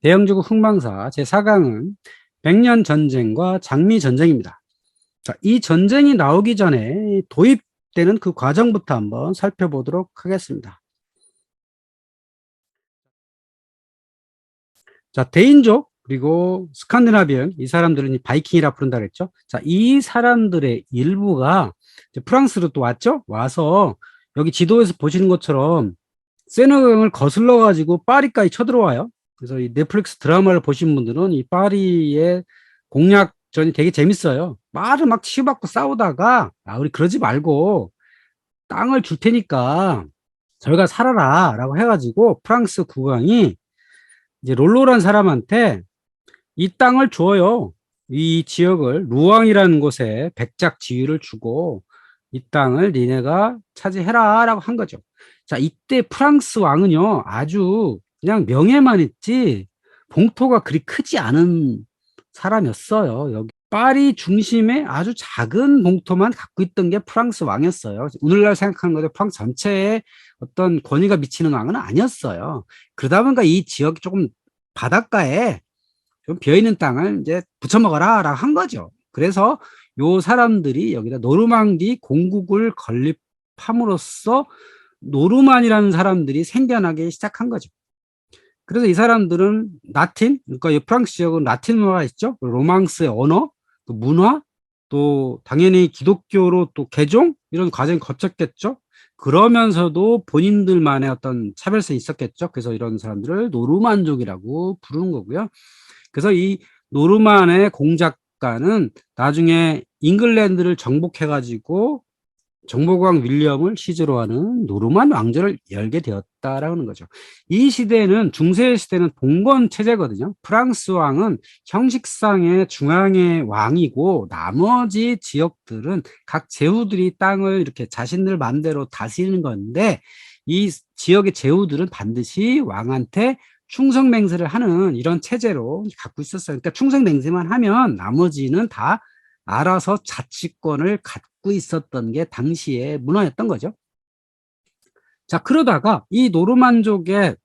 대영제국 흥망사 제4강은 백년 전쟁과 장미 전쟁입니다. 자, 이 전쟁이 나오기 전에 도입되는 그 과정부터 한번 살펴보도록 하겠습니다. 자, 대인족 그리고 스칸디나비언 이 사람들은 이 바이킹이라 부른다 그랬죠. 자, 이 사람들의 일부가 이제 프랑스로 또 왔죠. 와서 여기 지도에서 보시는 것처럼 세너강을 거슬러 가지고 파리까지 쳐들어와요. 그래서 이 넷플릭스 드라마를 보신 분들은 이 파리의 공략전이 되게 재밌어요. 말을 막 치고받고 싸우다가 우리 그러지 말고 땅을 줄 테니까 저희가 살아라 라고 해가지고 프랑스 국왕이 이제 롤로란 사람한테 이 땅을 줘요. 이 지역을 루앙이라는 곳에 백작 지위를 주고 이 땅을 니네가 차지해라 라고 한 거죠. 자, 이때 프랑스 왕은요 아주 그냥 명예만 있지 봉토가 그리 크지 않은 사람이었어요. 여기 파리 중심에 아주 작은 봉토만 갖고 있던 게 프랑스 왕이었어요. 오늘날 생각하는 거죠. 프랑스 전체에 어떤 권위가 미치는 왕은 아니었어요. 그러다 보니까 이 지역이 조금 바닷가에 좀 비어있는 땅을 이제 붙여먹어라 라고 한 거죠. 그래서 요 사람들이 여기다 노르망디 공국을 건립함으로써 노르만이라는 사람들이 생겨나기 시작한 거죠. 그래서 이 사람들은 라틴, 그러니까 이 프랑스 지역은 라틴 문화가 있죠. 로망스의 언어, 또 문화, 또 당연히 기독교로 또 개종 이런 과정이 거쳤겠죠. 그러면서도 본인들만의 어떤 차별성이 있었겠죠. 그래서 이런 사람들을 노르만족이라고 부르는 거고요. 그래서 이 노르만의 공작가는 나중에 잉글랜드를 정복해가지고 정보광 윌리엄을 시조로 하는 노르만 왕조를 열게 되었다라는 거죠. 이 시대는 중세 시대는 봉건 체제거든요. 프랑스 왕은 형식상의 중앙의 왕이고 나머지 지역들은 각 제후들이 땅을 이렇게 자신들 마음대로 다스리는 건데 이 지역의 제후들은 반드시 왕한테 충성맹세를 하는 이런 체제로 갖고 있었어요. 그러니까 충성맹세만 하면 나머지는 다 알아서 자치권을 갖고 있었던 게 당시의 문화였던 거죠. 자, 그러다가 이 노르만족의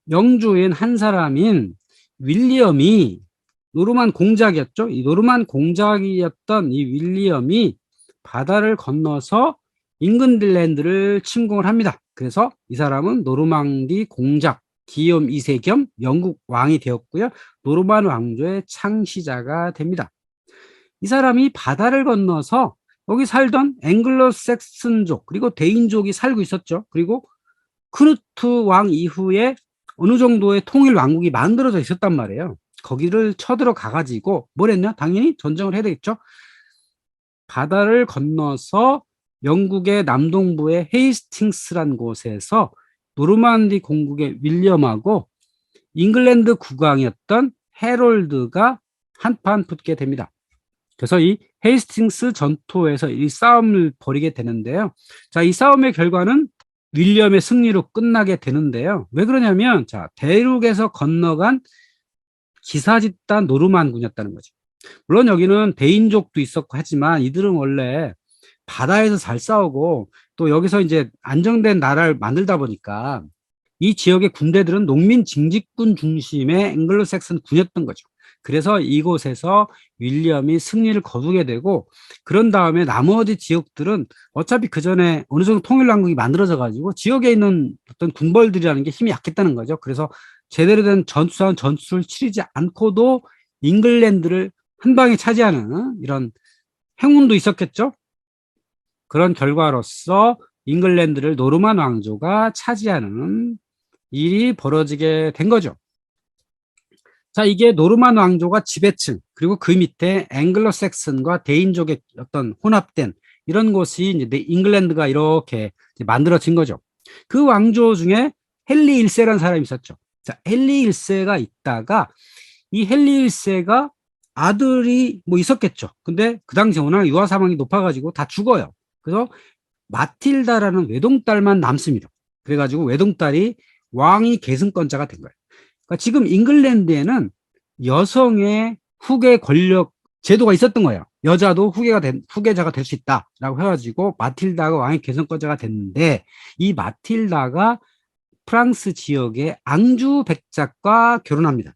영주인 한 사람인 윌리엄이 노르만 공작이었죠. 이 노르만 공작이었던 이 윌리엄이 바다를 건너서 잉글랜드를 침공을 합니다. 그래서 이 사람은 노르망디 공작 기욤 2세 겸 영국 왕이 되었고요. 노르만 왕조의 창시자가 됩니다. 이 사람이 바다를 건너서 여기 살던 앵글로색슨족 그리고 대인족이 살고 있었죠. 그리고 크누트 왕 이후에 어느 정도의 통일 왕국이 만들어져 있었단 말이에요. 거기를 쳐들어가 가지고 뭘 했냐? 당연히 전쟁을 해야 되겠죠. 바다를 건너서 영국의 남동부의 헤이스팅스란 곳에서 노르만디 공국의 윌리엄하고 잉글랜드 국왕이었던 해롤드가 한판 붙게 됩니다. 그래서 이 헤이스팅스 전투에서 이 싸움을 벌이게 되는데요. 자, 이 싸움의 결과는 윌리엄의 승리로 끝나게 되는데요. 왜 그러냐면, 자, 대륙에서 건너간 기사집단 노르만군이었다는 거죠. 물론 여기는 대인족도 있었고 하지만 이들은 원래 바다에서 잘 싸우고 또 여기서 이제 안정된 나라를 만들다 보니까 이 지역의 군대들은 농민 징집군 중심의 앵글로색슨 군이었던 거죠. 그래서 이곳에서 윌리엄이 승리를 거두게 되고 그런 다음에 나머지 지역들은 어차피 그 전에 어느 정도 통일왕국이 만들어져 가지고 지역에 있는 어떤 군벌들이라는 게 힘이 약했다는 거죠. 그래서 제대로 된 전투를 치르지 않고도 잉글랜드를 한 방에 차지하는 이런 행운도 있었겠죠. 그런 결과로서 잉글랜드를 노르만 왕조가 차지하는 일이 벌어지게 된 거죠. 자, 이게 노르만 왕조가 지배층, 그리고 그 밑에 앵글로색슨과 대인족의 어떤 혼합된 이런 곳이 이제 잉글랜드가 이렇게 만들어진 거죠. 그 왕조 중에 헨리 1세라는 사람이 있었죠. 자, 헨리 1세가 있다가 이 헨리 1세가 아들이 뭐 있었겠죠. 근데 그 당시 워낙 유아 사망이 높아가지고 다 죽어요. 그래서 마틸다라는 외동딸만 남습니다. 그래가지고 외동딸이 왕위 계승권자가 된 거예요. 그러니까 지금 잉글랜드에는 여성의 후계 권력 제도가 있었던 거예요. 여자도 후계자가 될 수 있다라고 해가지고 마틸다가 왕위 계승권자가 됐는데 이 마틸다가 프랑스 지역의 앙주 백작과 결혼합니다.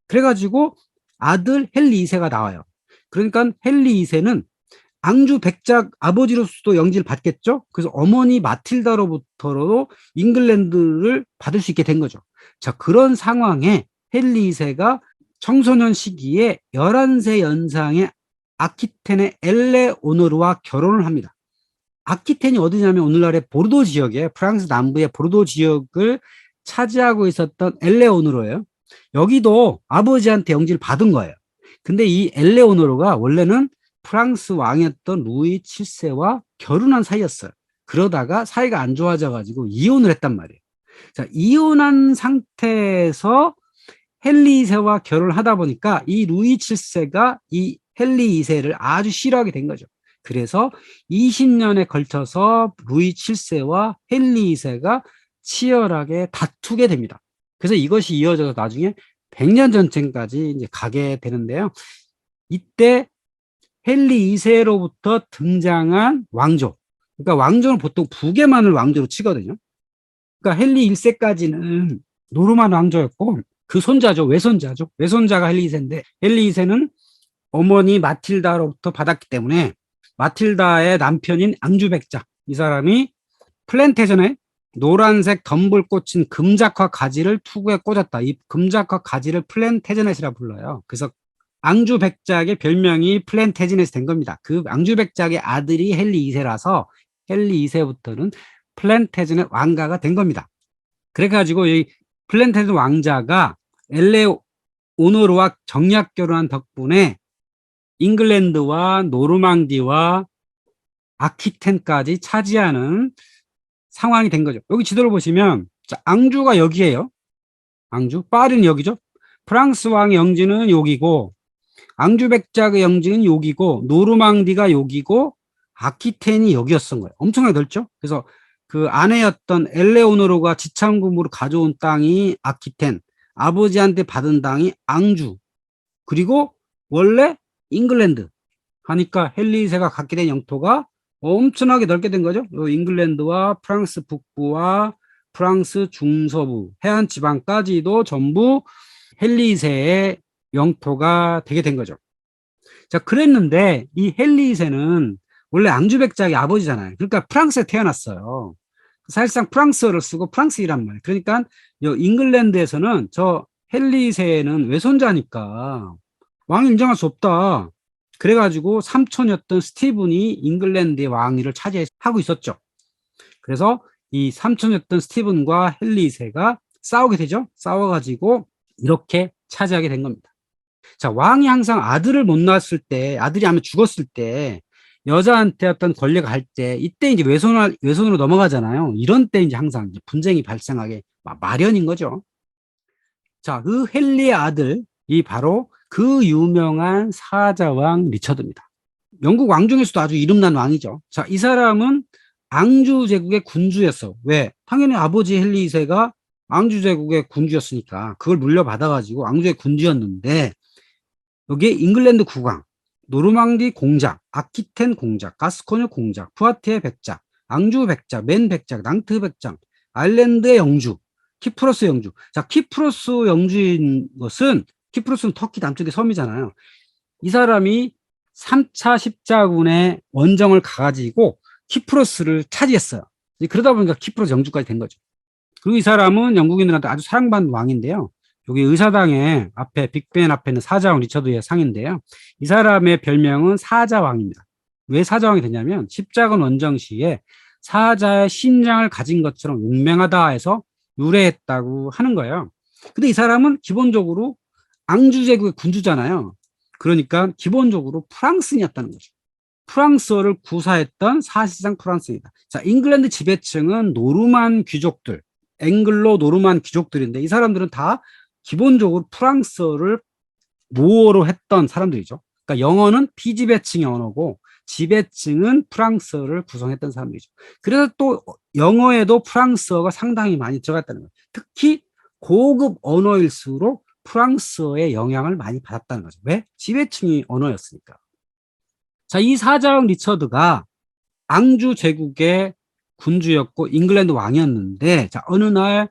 그래가지고 아들 헨리 2세가 나와요. 그러니까 헨리 2세는 앙주 백작 아버지로서도 영지를 받겠죠. 그래서 어머니 마틸다로부터도 잉글랜드를 받을 수 있게 된 거죠. 자, 그런 상황에 헨리 2세가 청소년 시기에 11세 연상의 아키텐의 엘레오노르와 결혼을 합니다. 아키텐이 어디냐면 오늘날의 보르도 지역에, 프랑스 남부의 보르도 지역을 차지하고 있었던 엘레오노르예요. 여기도 아버지한테 영지를 받은 거예요. 근데 이 엘레오노르가 원래는 프랑스 왕이었던 루이 7세와 결혼한 사이였어요. 그러다가 사이가 안 좋아져 가지고 이혼을 했단 말이에요. 자, 이혼한 상태에서 헨리 2세와 결혼을 하다 보니까 이 루이 7세가 이 헨리 2세를 아주 싫어하게 된 거죠. 그래서 20년에 걸쳐서 루이 7세와 헨리 2세가 치열하게 다투게 됩니다. 그래서 이것이 이어져서 나중에 100년 전쟁까지 이제 가게 되는데요. 이때 헨리 2세로부터 등장한 왕조. 그러니까 왕조는 보통 북에만을 왕조로 치거든요. 그러니까 헨리 1세까지는 노르만 왕조였고 그 손자죠. 외손자죠. 외손자가 헨리 2세인데 헨리 2세는 어머니 마틸다로부터 받았기 때문에 마틸다의 남편인 앙주 백작, 이 사람이 플랜테전에 노란색 덤불 꽂힌 금작화 가지를 투구에 꽂았다. 이 금작화 가지를 플랜테저넷이라 불러요. 그래서 앙주 백작의 별명이 플랜테지넷이 된 겁니다. 그 앙주 백작의 아들이 헨리 2세라서 헨리 2세부터는 플랜테지넷 왕가가 된 겁니다. 그래가지고 이 플랜테지넷 왕자가 엘레오노르와 정략 결혼한 덕분에 잉글랜드와 노르망디와 아키텐까지 차지하는 상황이 된 거죠. 여기 지도를 보시면 자, 앙주가 여기에요. 앙주, 파리는 여기죠. 프랑스 왕의 영지는 여기고 앙주 백작의 영지는 여기고 노르망디가 여기고 아키텐이 여기였던 거예요. 엄청나게 넓죠. 그래서 그 아내였던 엘레오노르가 지참금으로 가져온 땅이 아키텐, 아버지한테 받은 땅이 앙주, 그리고 원래 잉글랜드 하니까 헨리 2세가 갖게 된 영토가 엄청나게 넓게 된 거죠. 잉글랜드와 프랑스 북부와 프랑스 중서부 해안 지방까지도 전부 헨리 2세의 영토가 되게 된 거죠. 자, 그랬는데 이 헨리 2세는 원래 앙주 백작의 아버지잖아요. 그러니까 프랑스에 태어났어요. 사실상 프랑스어를 쓰고 프랑스이란 말이에요. 그러니까 잉글랜드에서는 저 헨리 2세는 외손자니까 왕을 인정할 수 없다. 그래가지고 삼촌이었던 스티븐이 잉글랜드의 왕위를 차지하고 있었죠. 그래서 이 삼촌이었던 스티븐과 헨리 2세가 싸우게 되죠. 싸워가지고 이렇게 차지하게 된 겁니다. 자, 왕이 항상 아들을 못 낳았을 때, 아들이 아마 죽었을 때, 여자한테 어떤 권리가 갈 때, 이때 이제 외손으로 넘어가잖아요. 이런 때 이제 항상 이제 분쟁이 발생하게 마련인 거죠. 자, 그 헨리의 아들이 바로 그 유명한 사자왕 리처드입니다. 영국 왕 중에서도 아주 이름난 왕이죠. 자, 이 사람은 앙주 제국의 군주였어. 왜? 당연히 아버지 헨리 2세가 앙주 제국의 군주였으니까 그걸 물려받아가지고 앙주의 군주였는데 여기에 잉글랜드 국왕, 노르망디 공작, 아키텐 공작, 가스코뉴 공작, 푸아티에 백작, 앙주 백작, 맨 백작, 낭트 백작, 아일랜드의 영주, 키프로스 영주. 자, 키프로스 영주인 것은 키프로스는 터키 남쪽의 섬이잖아요. 이 사람이 3차 십자군의 원정을 가가지고 키프로스를 차지했어요. 그러다 보니까 키프로스 영주까지 된 거죠. 그리고 이 사람은 영국인들한테 아주 사랑받는 왕인데요. 여기 의사당의 앞에 빅벤 앞에 있는 사자왕 리처드의 상인데요. 이 사람의 별명은 사자왕입니다. 왜 사자왕이 됐냐면 십자군 원정 시에 사자의 심장을 가진 것처럼 용맹하다 해서 유래했다고 하는 거예요. 근데 이 사람은 기본적으로 앙주 제국의 군주잖아요. 그러니까 기본적으로 프랑스인이었다는 거죠. 프랑스어를 구사했던 사실상 프랑스입니다. 자, 잉글랜드 지배층은 노르만 귀족들, 앵글로 노르만 귀족들인데 이 사람들은 다 기본적으로 프랑스어를 모어로 했던 사람들이죠. 그러니까 영어는 피지배층의 언어고 지배층은 프랑스어를 구성했던 사람들이죠. 그래서 또 영어에도 프랑스어가 상당히 많이 들어갔다는 거예요. 특히 고급 언어일수록 프랑스어의 영향을 많이 받았다는 거죠. 왜? 지배층이 언어였으니까. 자, 이 사자왕 리처드가 앙주 제국의 군주였고 잉글랜드 왕이었는데 자, 어느 날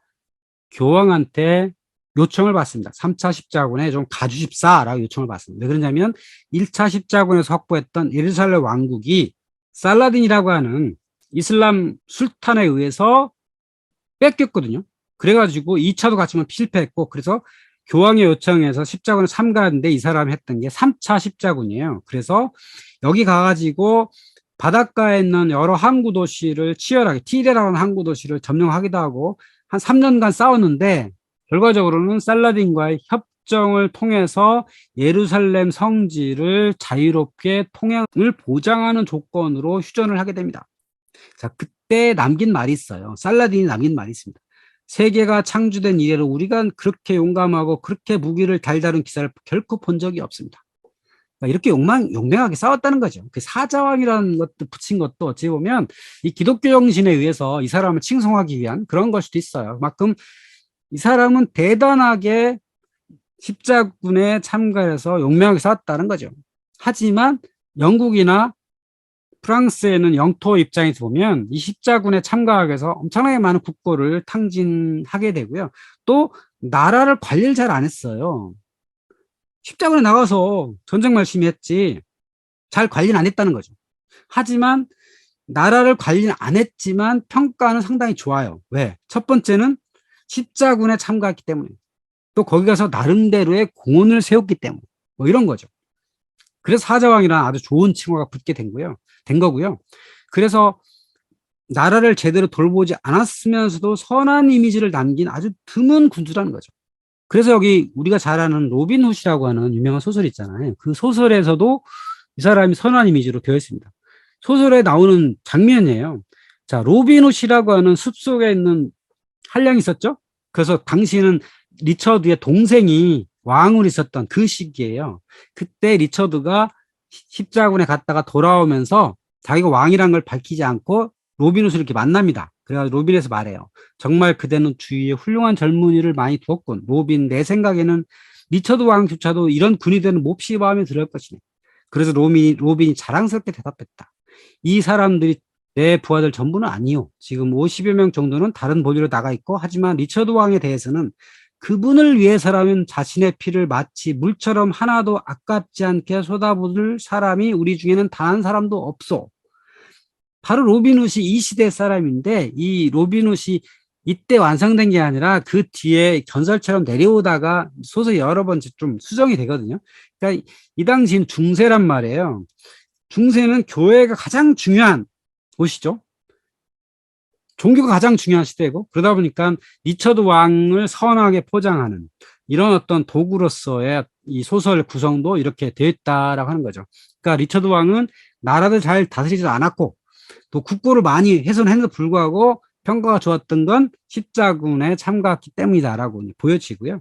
교황한테 요청을 받습니다. 3차 십자군에 좀 가주십사라고 요청을 받습니다. 왜 그러냐면 1차 십자군에서 확보했던 예루살렘 왕국이 살라딘이라고 하는 이슬람 술탄에 의해서 뺏겼거든요. 그래가지고 2차도 같이면 실패했고, 그래서 교황의 요청에서 십자군을 참가하는데 이 사람이 했던 게 3차 십자군이에요. 그래서 여기 가가지고 바닷가에 있는 여러 항구 도시를 치열하게, 티레라는 항구 도시를 점령하기도 하고 한 3년간 싸웠는데, 결과적으로는 살라딘과의 협정을 통해서 예루살렘 성지를 자유롭게 통행을 보장하는 조건으로 휴전을 하게 됩니다. 자, 그때 남긴 말이 있어요. 살라딘이 남긴 말이 있습니다. 세계가 창조된 이래로 우리가 그렇게 용감하고 그렇게 무기를 달다른 기사를 결코 본 적이 없습니다. 그러니까 이렇게 용맹하게 싸웠다는 거죠. 그 사자왕이라는 것도 붙인 것도 어찌 보면 이 기독교 정신에 의해서 이 사람을 칭송하기 위한 그런 걸 수도 있어요. 그만큼 이 사람은 대단하게 십자군에 참가해서 용맹하게 싸웠다는 거죠. 하지만 영국이나 프랑스에는 영토 입장에서 보면 이 십자군에 참가하기 위해서 엄청나게 많은 국고를 탕진하게 되고요. 또 나라를 관리를 잘 안 했어요. 십자군에 나가서 전쟁 열심히 했지 잘 관리는 안 했다는 거죠. 하지만 나라를 관리는 안 했지만 평가는 상당히 좋아요. 왜? 첫 번째는 십자군에 참가했기 때문에, 또 거기 가서 나름대로의 공헌을 세웠기 때문에, 뭐 이런 거죠. 그래서 사자왕이라는 아주 좋은 칭호가 붙게 된 거고요. 그래서 나라를 제대로 돌보지 않았으면서도 선한 이미지를 남긴 아주 드문 군주라는 거죠. 그래서 여기 우리가 잘 아는 로빈 훗이라고 하는 유명한 소설 있잖아요. 그 소설에서도 이 사람이 선한 이미지로 되어 있습니다. 소설에 나오는 장면이에요. 자, 로빈 훗이라고 하는 숲속에 있는 한량이 있었죠. 그래서 당시는 리처드의 동생이 왕으로 있었던 그 시기예요. 그때 리처드가 십자군에 갔다가 돌아오면서 자기가 왕이란 걸 밝히지 않고 로빈 훗을 이렇게 만납니다. 그래가지고 로빈에서 말해요. 정말 그대는 주위에 훌륭한 젊은이를 많이 두었군. 로빈, 내 생각에는 리처드 왕조차도 이런 군이 되는 몹시 마음에 들을 것이네. 그래서 로빈이 자랑스럽게 대답했다. 이 사람들이 내 부하들 전부는 아니요. 지금 50여 명 정도는 다른 보위로 나가 있고, 하지만 리처드 왕에 대해서는 그분을 위해서라면 자신의 피를 마치 물처럼 하나도 아깝지 않게 쏟아부을 사람이 우리 중에는 단 한 사람도 없소. 바로 로빈 훗이 이 시대 사람인데, 이 로빈 훗이 이때 완성된 게 아니라 그 뒤에 전설처럼 내려오다가 소설이 여러 번 좀 수정이 되거든요. 그러니까 이 당시엔 중세란 말이에요. 중세는 교회가 가장 중요한 곳이죠. 종교가 가장 중요한 시대고, 그러다 보니까 리처드 왕을 선하게 포장하는 이런 어떤 도구로서의 이 소설 구성도 이렇게 되어 있다라고 하는 거죠. 그러니까 리처드 왕은 나라를 잘 다스리지 않았고, 또 국고를 많이 훼손했는데도 불구하고 평가가 좋았던 건 십자군에 참가했기 때문이다라고 보여지고요.